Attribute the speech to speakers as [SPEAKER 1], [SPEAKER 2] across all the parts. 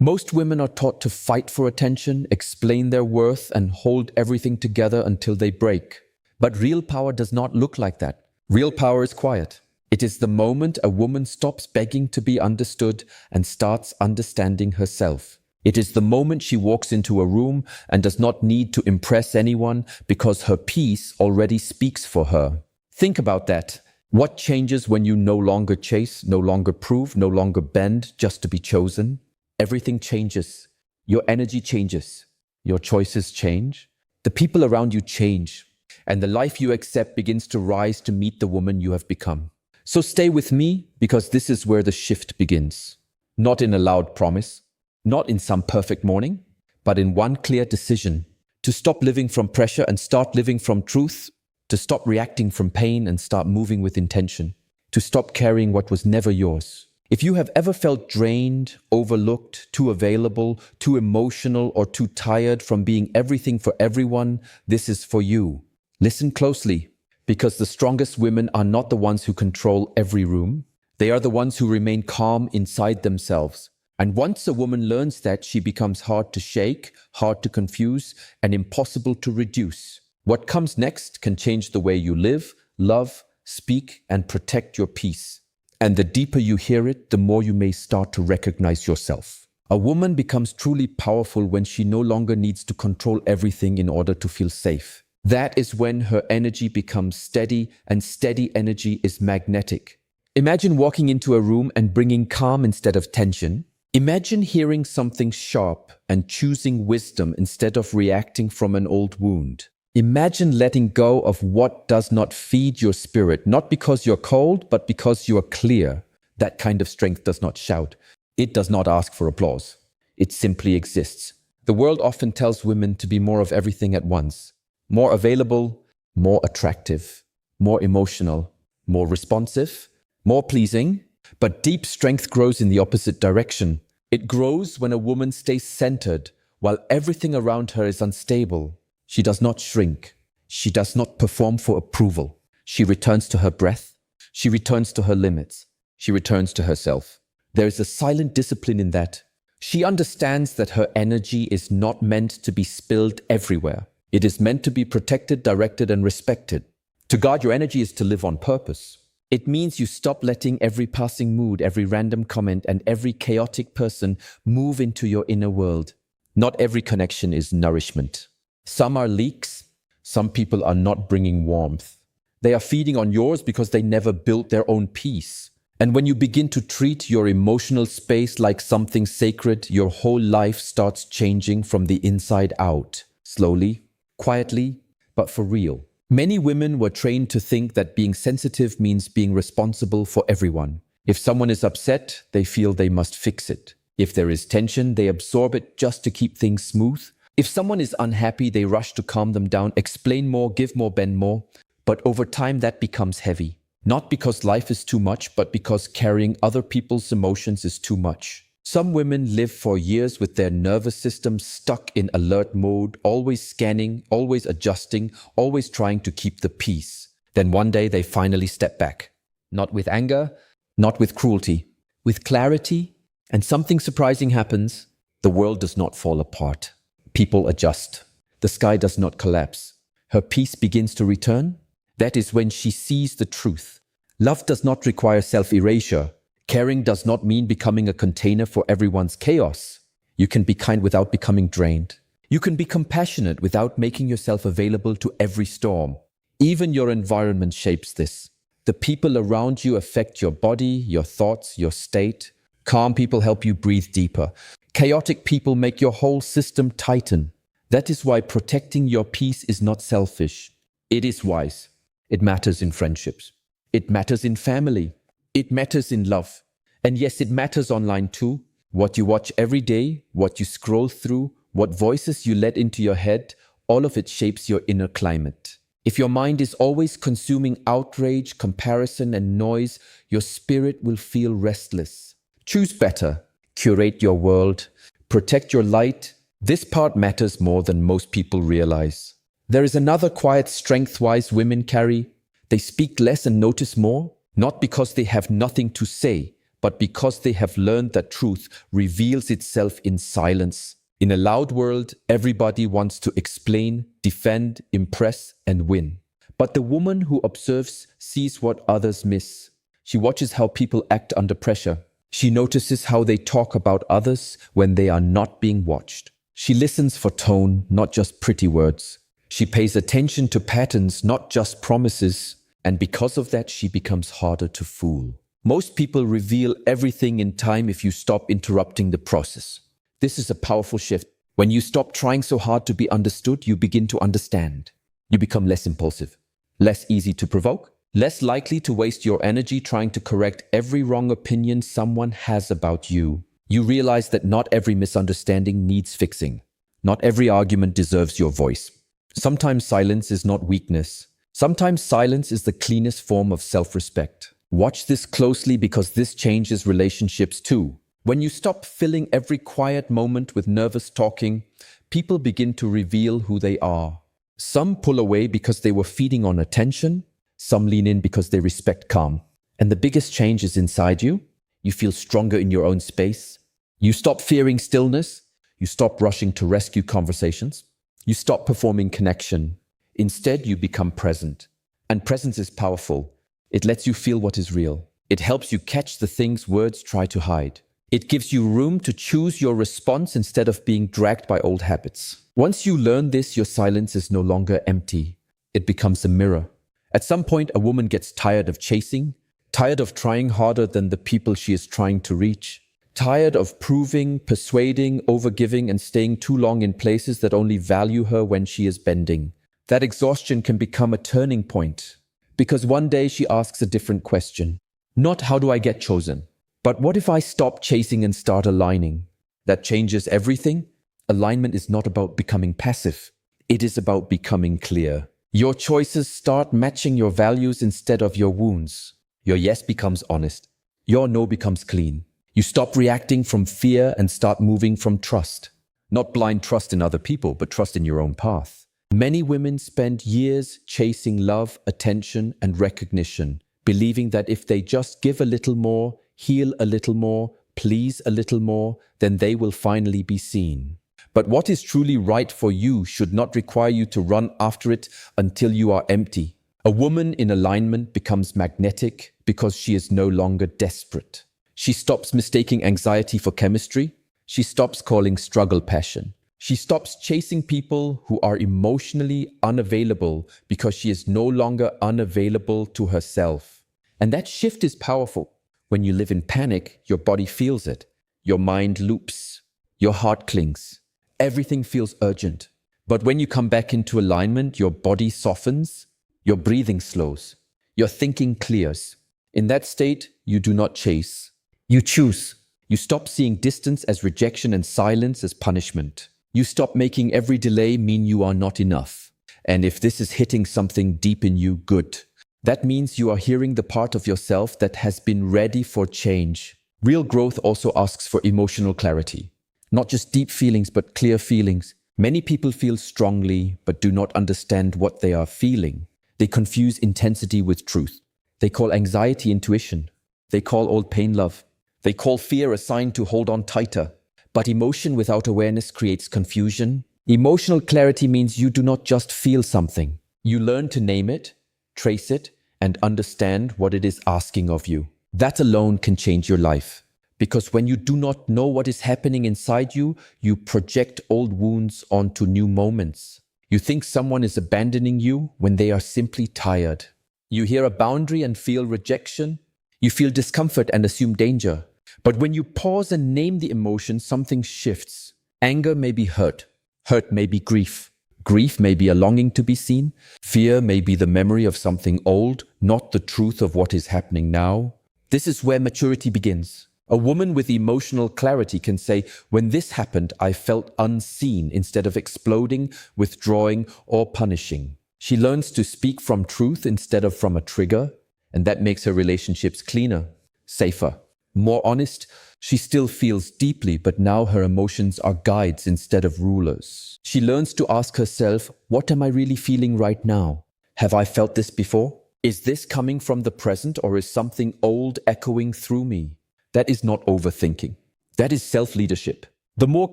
[SPEAKER 1] Most women are taught to fight for attention, explain their worth, and hold everything together until they break. But real power does not look like that. Real power is quiet. It is the moment a woman stops begging to be understood and starts understanding herself. It is the moment she walks into a room and does not need to impress anyone because her peace already speaks for her. Think about that. What changes when you no longer chase, no longer prove, no longer bend just to be chosen? Everything changes. Your energy changes. Your choices change. The people around you change. And the life you accept begins to rise to meet the woman you have become. So stay with me, because this is where the shift begins. Not in a loud promise, not in some perfect morning, but in one clear decision. To stop living from pressure and start living from truth. To stop reacting from pain and start moving with intention. To stop carrying what was never yours. If you have ever felt drained, overlooked, too available, too emotional, or too tired from being everything for everyone, this is for you. Listen closely, because the strongest women are not the ones who control every room. They are the ones who remain calm inside themselves. And once a woman learns that, she becomes hard to shake, hard to confuse, and impossible to reduce. What comes next can change the way you live, love, speak, and protect your peace. And the deeper you hear it, the more you may start to recognize yourself. A woman becomes truly powerful when she no longer needs to control everything in order to feel safe. That is when her energy becomes steady, and steady energy is magnetic. Imagine walking into a room and bringing calm instead of tension. Imagine hearing something sharp and choosing wisdom instead of reacting from an old wound. Imagine letting go of what does not feed your spirit, not because you're cold, but because you are clear. That kind of strength does not shout. It does not ask for applause. It simply exists. The world often tells women to be more of everything at once. More available, more attractive, more emotional, more responsive, more pleasing. But deep strength grows in the opposite direction. It grows when a woman stays centered while everything around her is unstable. She does not shrink. She does not perform for approval. She returns to her breath. She returns to her limits. She returns to herself. There is a silent discipline in that. She understands that her energy is not meant to be spilled everywhere. It is meant to be protected, directed, and respected. To guard your energy is to live on purpose. It means you stop letting every passing mood, every random comment, and every chaotic person move into your inner world. Not every connection is nourishment. Some are leaks. Some people are not bringing warmth. They are feeding on yours because they never built their own peace. And when you begin to treat your emotional space like something sacred, your whole life starts changing from the inside out. Slowly, quietly, but for real. Many women were trained to think that being sensitive means being responsible for everyone. If someone is upset, they feel they must fix it. If there is tension, they absorb it just to keep things smooth. If someone is unhappy, they rush to calm them down, explain more, give more, bend more. But over time, that becomes heavy. Not because life is too much, but because carrying other people's emotions is too much. Some women live for years with their nervous system stuck in alert mode, always scanning, always adjusting, always trying to keep the peace. Then one day they finally step back. Not with anger, not with cruelty, with clarity. And something surprising happens. The world does not fall apart. People adjust. The sky does not collapse. Her peace begins to return. That is when she sees the truth. Love does not require self-erasure. Caring does not mean becoming a container for everyone's chaos. You can be kind without becoming drained. You can be compassionate without making yourself available to every storm. Even your environment shapes this. The people around you affect your body, your thoughts, your state. Calm people help you breathe deeper. Chaotic people make your whole system tighten. That is why protecting your peace is not selfish. It is wise. It matters in friendships. It matters in family. It matters in love. And yes, it matters online too. What you watch every day, what you scroll through, what voices you let into your head, all of it shapes your inner climate. If your mind is always consuming outrage, comparison, and noise, your spirit will feel restless. Choose better. Curate your world. Protect your light. This part matters more than most people realize. There is another quiet strength wise women carry. They speak less and notice more. Not because they have nothing to say, but because they have learned that truth reveals itself in silence. In a loud world, everybody wants to explain, defend, impress, and win. But the woman who observes sees what others miss. She watches how people act under pressure. She notices how they talk about others when they are not being watched. She listens for tone, not just pretty words. She pays attention to patterns, not just promises. And because of that, she becomes harder to fool. Most people reveal everything in time if you stop interrupting the process. This is a powerful shift. When you stop trying so hard to be understood, you begin to understand. You become less impulsive, less easy to provoke, less likely to waste your energy trying to correct every wrong opinion someone has about you. You realize that not every misunderstanding needs fixing. Not every argument deserves your voice. Sometimes silence is not weakness. Sometimes silence is the cleanest form of self-respect. Watch this closely because this changes relationships too. When you stop filling every quiet moment with nervous talking, people begin to reveal who they are. Some pull away because they were feeding on attention. Some lean in because they respect calm. And the biggest change is inside you. You feel stronger in your own space. You stop fearing stillness. You stop rushing to rescue conversations. You stop performing connection. Instead, you become present. And presence is powerful. It lets you feel what is real. It helps you catch the things words try to hide. It gives you room to choose your response instead of being dragged by old habits. Once you learn this, your silence is no longer empty. It becomes a mirror. At some point, a woman gets tired of chasing, tired of trying harder than the people she is trying to reach, tired of proving, persuading, overgiving, and staying too long in places that only value her when she is bending. That exhaustion can become a turning point, because one day she asks a different question. Not how do I get chosen, but what if I stop chasing and start aligning? That changes everything. Alignment is not about becoming passive. It is about becoming clear. Your choices start matching your values instead of your wounds. Your yes becomes honest. Your no becomes clean. You stop reacting from fear and start moving from trust. Not blind trust in other people, but trust in your own path. Many women spend years chasing love, attention, and recognition, believing that if they just give a little more, heal a little more, please a little more, then they will finally be seen. But what is truly right for you should not require you to run after it until you are empty. A woman in alignment becomes magnetic because she is no longer desperate. She stops mistaking anxiety for chemistry. She stops calling struggle passion. She stops chasing people who are emotionally unavailable because she is no longer unavailable to herself. And that shift is powerful. When you live in panic, your body feels it. Your mind loops. Your heart clings. Everything feels urgent. But when you come back into alignment, your body softens, your breathing slows, your thinking clears. In that state, you do not chase. You choose. You stop seeing distance as rejection and silence as punishment. You stop making every delay mean you are not enough. And if this is hitting something deep in you, good. That means you are hearing the part of yourself that has been ready for change. Real growth also asks for emotional clarity. Not just deep feelings, but clear feelings. Many people feel strongly, but do not understand what they are feeling. They confuse intensity with truth. They call anxiety intuition. They call old pain love. They call fear a sign to hold on tighter. But emotion without awareness creates confusion. Emotional clarity means you do not just feel something. You learn to name it, trace it, and understand what it is asking of you. That alone can change your life. Because when you do not know what is happening inside you, you project old wounds onto new moments. You think someone is abandoning you when they are simply tired. You hear a boundary and feel rejection. You feel discomfort and assume danger. But when you pause and name the emotion, something shifts. Anger may be hurt. Hurt may be grief. Grief may be a longing to be seen. Fear may be the memory of something old, not the truth of what is happening now. This is where maturity begins. A woman with emotional clarity can say, when this happened, I felt unseen instead of exploding, withdrawing, or punishing. She learns to speak from truth instead of from a trigger, and that makes her relationships cleaner, safer, more honest. She still feels deeply, but now her emotions are guides instead of rulers. She learns to ask herself, what am I really feeling right now? Have I felt this before? Is this coming from the present or is something old echoing through me? That is not overthinking. That is self-leadership. The more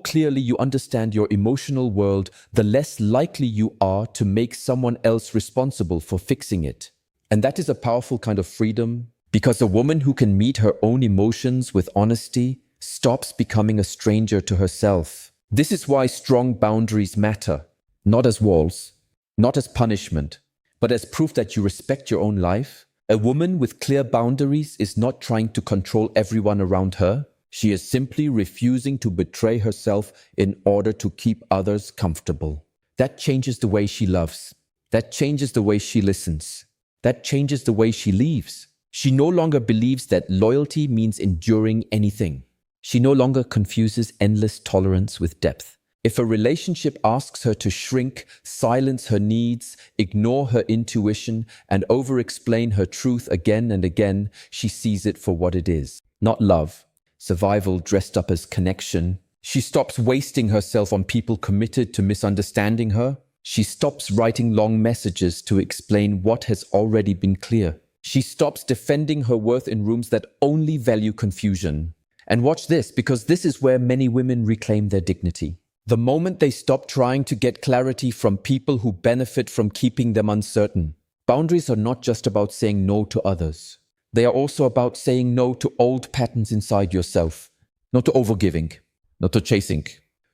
[SPEAKER 1] clearly you understand your emotional world, the less likely you are to make someone else responsible for fixing it. And that is a powerful kind of freedom, because a woman who can meet her own emotions with honesty stops becoming a stranger to herself. This is why strong boundaries matter, not as walls, not as punishment, but as proof that you respect your own life. A woman with clear boundaries is not trying to control everyone around her. She is simply refusing to betray herself in order to keep others comfortable. That changes the way she loves. That changes the way she listens. That changes the way she leaves. She no longer believes that loyalty means enduring anything. She no longer confuses endless tolerance with depth. If a relationship asks her to shrink, silence her needs, ignore her intuition, and over-explain her truth again and again, she sees it for what it is. Not love, survival dressed up as connection. She stops wasting herself on people committed to misunderstanding her. She stops writing long messages to explain what has already been clear. She stops defending her worth in rooms that only value confusion. And watch this, because this is where many women reclaim their dignity. The moment they stop trying to get clarity from people who benefit from keeping them uncertain. Boundaries are not just about saying no to others. They are also about saying no to old patterns inside yourself. No to overgiving. No to chasing.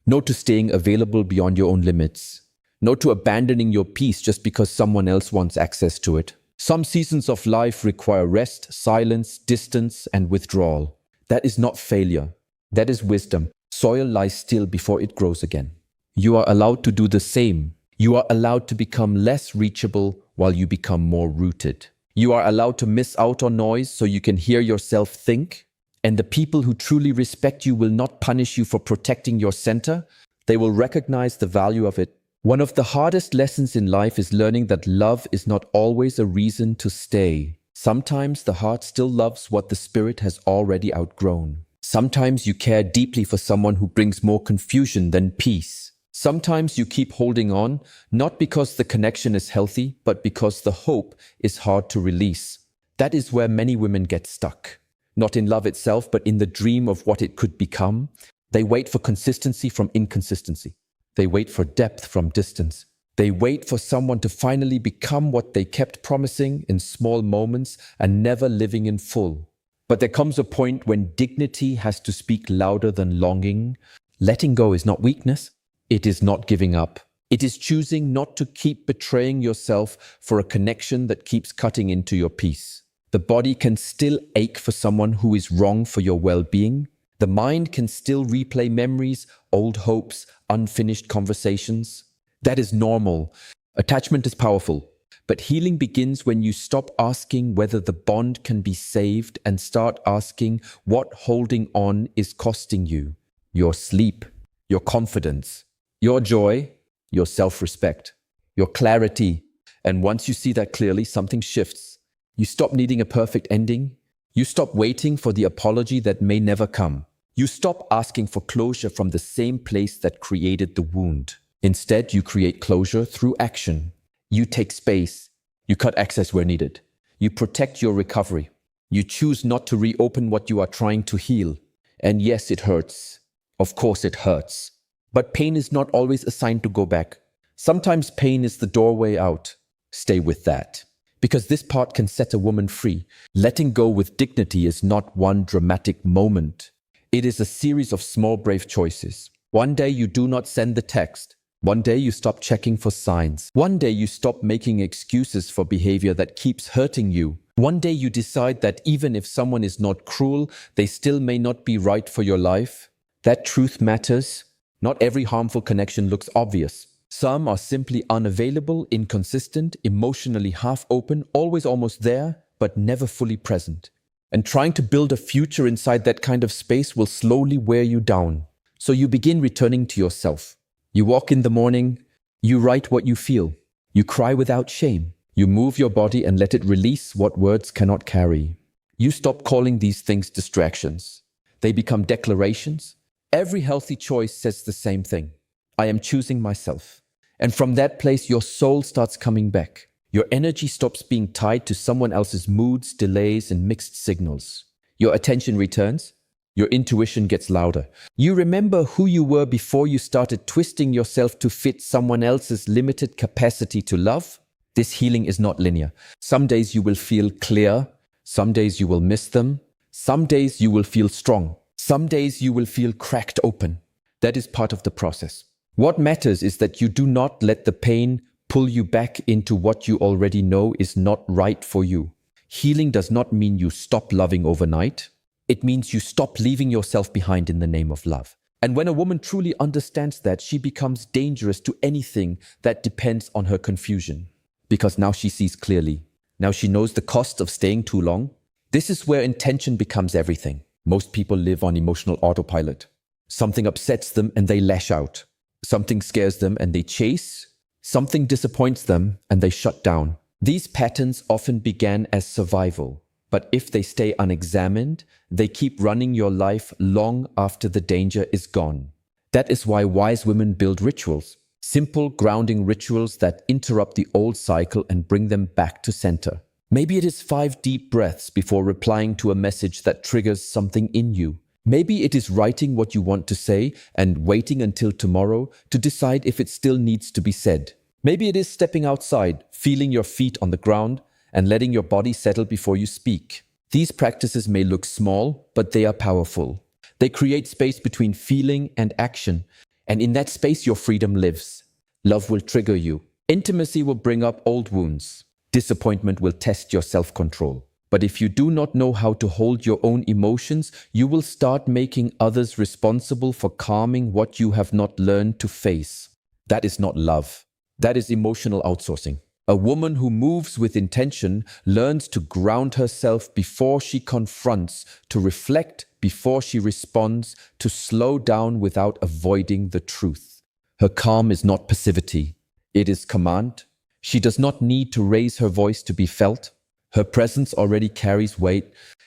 [SPEAKER 1] No to staying available beyond your own limits. No to abandoning your peace just because someone else wants access to it. Some seasons of life require rest, silence, distance, and withdrawal. That is not failure. That is wisdom. Soil lies still before it grows again. You are allowed to do the same. You are allowed to become less reachable while you become more rooted. You are allowed to miss out on noise so you can hear yourself think. And the people who truly respect you will not punish you for protecting your center. They will recognize the value of it. One of the hardest lessons in life is learning that love is not always a reason to stay. Sometimes the heart still loves what the spirit has already outgrown. Sometimes you care deeply for someone who brings more confusion than peace. Sometimes you keep holding on, not because the connection is healthy, but because the hope is hard to release. That is where many women get stuck. Not in love itself, but in the dream of what it could become. They wait for consistency from inconsistency. They wait for depth from distance. They wait for someone to finally become what they kept promising in small moments and never living in full. But there comes a point when dignity has to speak louder than longing. Letting go is not weakness. It is not giving up. It is choosing not to keep betraying yourself for a connection that keeps cutting into your peace. The body can still ache for someone who is wrong for your well-being. The mind can still replay memories, old hopes, unfinished conversations. That is normal. Attachment is powerful. But healing begins when you stop asking whether the bond can be saved and start asking what holding on is costing you. Your sleep, your confidence, your joy, your self-respect, your clarity. And once you see that clearly, something shifts. You stop needing a perfect ending. You stop waiting for the apology that may never come. You stop asking for closure from the same place that created the wound. Instead, you create closure through action. You take space. You cut access where needed. You protect your recovery. You choose not to reopen what you are trying to heal. And yes, it hurts. Of course it hurts. But pain is not always a sign to go back. Sometimes pain is the doorway out. Stay with that. Because this part can set a woman free. Letting go with dignity is not one dramatic moment. It is a series of small, brave choices. One day you do not send the text. One day you stop checking for signs. One day you stop making excuses for behavior that keeps hurting you. One day you decide that even if someone is not cruel, they still may not be right for your life. That truth matters. Not every harmful connection looks obvious. Some are simply unavailable, inconsistent, emotionally half-open, always almost there, but never fully present. And trying to build a future inside that kind of space will slowly wear you down. So you begin returning to yourself. You walk in the morning, you write what you feel. You cry without shame. You move your body and let it release what words cannot carry. You stop calling these things distractions. They become declarations. Every healthy choice says the same thing. I am choosing myself. And from that place, your soul starts coming back. Your energy stops being tied to someone else's moods, delays, and mixed signals. Your attention returns. Your intuition gets louder. You remember who you were before you started twisting yourself to fit someone else's limited capacity to love. This healing is not linear. Some days you will feel clear. Some days you will miss them. Some days you will feel strong. Some days you will feel cracked open. That is part of the process. What matters is that you do not let the pain pull you back into what you already know is not right for you. Healing does not mean you stop loving overnight. It means you stop leaving yourself behind in the name of love. And when a woman truly understands that, she becomes dangerous to anything that depends on her confusion. Because now she sees clearly. Now she knows the cost of staying too long. This is where intention becomes everything. Most people live on emotional autopilot. Something upsets them and they lash out. Something scares them and they chase. Something disappoints them and they shut down. These patterns often began as survival, but if they stay unexamined, they keep running your life long after the danger is gone. That is why wise women build rituals. Simple, grounding rituals that interrupt the old cycle and bring them back to center. Maybe it is 5 deep breaths before replying to a message that triggers something in you. Maybe it is writing what you want to say and waiting until tomorrow to decide if it still needs to be said. Maybe it is stepping outside, feeling your feet on the ground, and letting your body settle before you speak. These practices may look small, but they are powerful. They create space between feeling and action, and in that space your freedom lives. Love will trigger you. Intimacy will bring up old wounds. Disappointment will test your self-control. But if you do not know how to hold your own emotions, you will start making others responsible for calming what you have not learned to face. That is not love. That is emotional outsourcing. A woman who moves with intention learns to ground herself before she confronts, to reflect before she responds, to slow down without avoiding the truth. Her calm is not passivity. It is command. She does not need to raise her voice to be felt. Her presence already carries weight,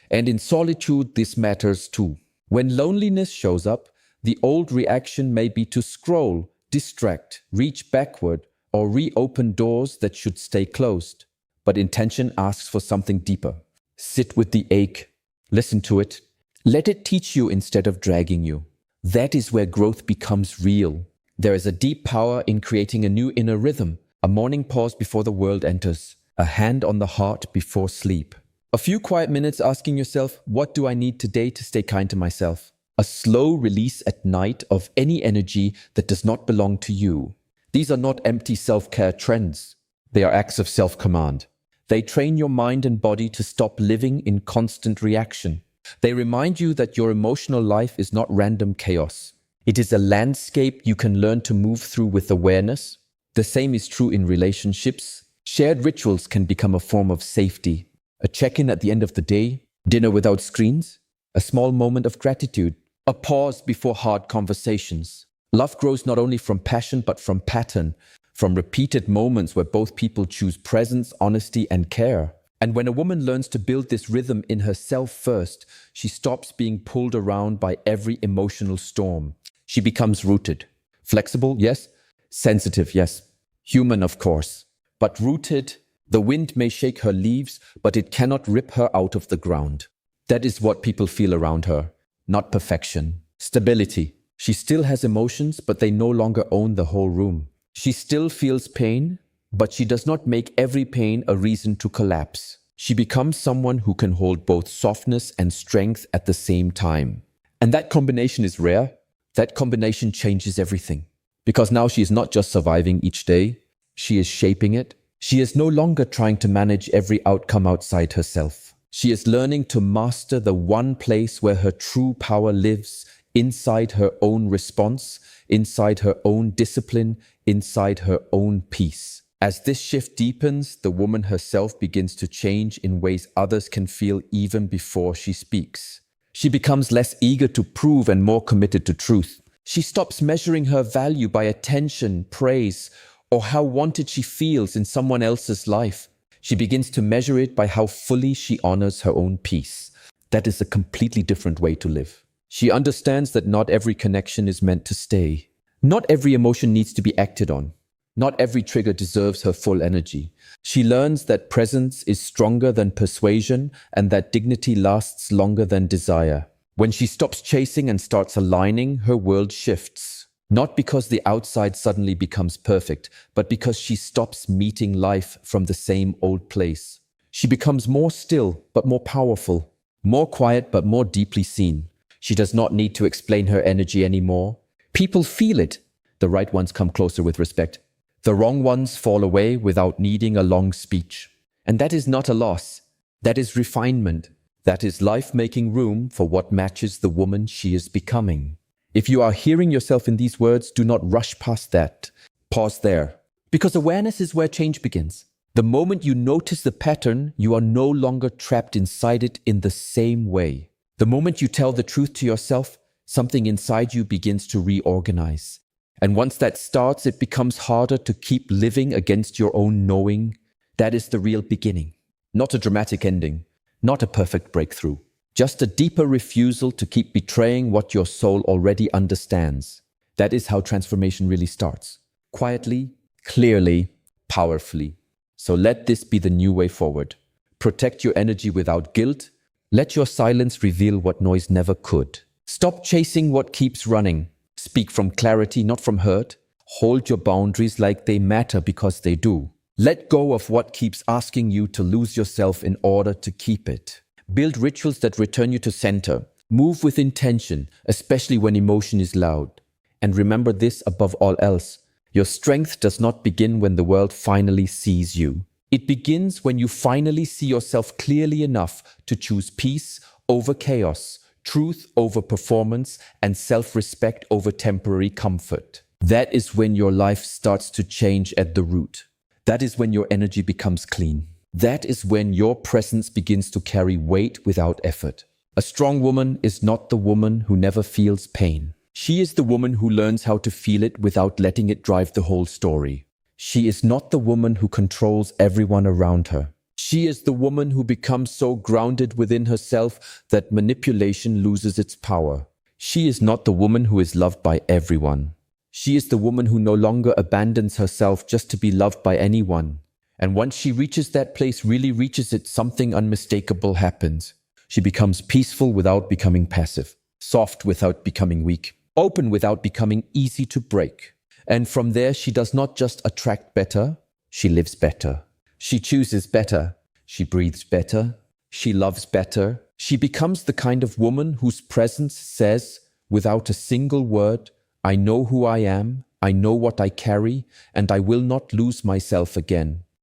[SPEAKER 1] and in solitude this matters too. When loneliness shows up, the old reaction may be to scroll, distract, reach backward, or reopen doors that should stay closed. But intention asks for something deeper. Sit with the ache. Listen to it. Let it teach you instead of dragging you. That is where growth becomes real. There is a deep power in creating a new inner rhythm, a morning pause before the world enters, a hand on the heart before sleep. A few quiet minutes asking yourself, what do I need today to stay kind to myself? A slow release at night of any energy that does not belong to you. These are not empty self-care trends. They are acts of self-command. They train your mind and body to stop living in constant reaction. They remind you that your emotional life is not random chaos. It is a landscape you can learn to move through with awareness. The same is true in relationships. Shared rituals can become a form of safety. A check-in at the end of the day, dinner without screens, a small moment of gratitude, a pause before hard conversations. Love grows not only from passion but from pattern, from repeated moments where both people choose presence, honesty, and care. And when a woman learns to build this rhythm in herself first, she stops being pulled around by every emotional storm. She becomes rooted. Flexible, yes. Sensitive, yes. Human, of course. But rooted, the wind may shake her leaves, but it cannot rip her out of the ground. That is what people feel around her. Not perfection. Stability. She still has emotions, but they no longer own the whole room. She still feels pain, but she does not make every pain a reason to collapse. She becomes someone who can hold both softness and strength at the same time. And that combination is rare. That combination changes everything. Because now she is not just surviving each day, she is shaping it. She is no longer trying to manage every outcome outside herself. She is learning to master the one place where her true power lives, inside her own response, inside her own discipline, inside her own peace. As this shift deepens, the woman herself begins to change in ways others can feel even before she speaks. She becomes less eager to prove and more committed to truth. She stops measuring her value by attention, praise, or how wanted she feels in someone else's life. She begins to measure it by how fully she honors her own peace. That is a completely different way to live. She understands that not every connection is meant to stay. Not every emotion needs to be acted on. Not every trigger deserves her full energy. She learns that presence is stronger than persuasion and that dignity lasts longer than desire. When she stops chasing and starts aligning, her world shifts. Not because the outside suddenly becomes perfect, but because she stops meeting life from the same old place. She becomes more still, but more powerful. More quiet, but more deeply seen. She does not need to explain her energy anymore. People feel it. The right ones come closer with respect. The wrong ones fall away without needing a long speech. And that is not a loss. That is refinement. That is life making room for what matches the woman she is becoming. If you are hearing yourself in these words, do not rush past that. Pause there. Because awareness is where change begins. The moment you notice the pattern, you are no longer trapped inside it in the same way. The moment you tell the truth to yourself, something inside you begins to reorganize. And once that starts, it becomes harder to keep living against your own knowing. That is the real beginning. Not a dramatic ending, not a perfect breakthrough. Just a deeper refusal to keep betraying what your soul already understands. That is how transformation really starts. Quietly, clearly, powerfully. So let this be the new way forward. Protect your energy without guilt. Let your silence reveal what noise never could. Stop chasing what keeps running. Speak from clarity, not from hurt. Hold your boundaries like they matter because they do. Let go of what keeps asking you to lose yourself in order to keep it. Build rituals that return you to center. Move with intention, especially when emotion is loud. And remember this above all else. Your strength does not begin when the world finally sees you. It begins when you finally see yourself clearly enough to choose peace over chaos, truth over performance, and self-respect over temporary comfort. That is when your life starts to change at the root. That is when your energy becomes clean. That is when your presence begins to carry weight without effort. A strong woman is not the woman who never feels pain. She is the woman who learns how to feel it without letting it drive the whole story. She is not the woman who controls everyone around her. She is the woman who becomes so grounded within herself that manipulation loses its power. She is not the woman who is loved by everyone. She is the woman who no longer abandons herself just to be loved by anyone. And once she reaches that place, really reaches it, something unmistakable happens. She becomes peaceful without becoming passive, soft without becoming weak, open without becoming easy to break. And from there, she does not just attract better, she lives better. She chooses better. She breathes better. She loves better. She becomes the kind of woman whose presence says, without a single word, I know who I am, I know what I carry, and I will not lose myself again.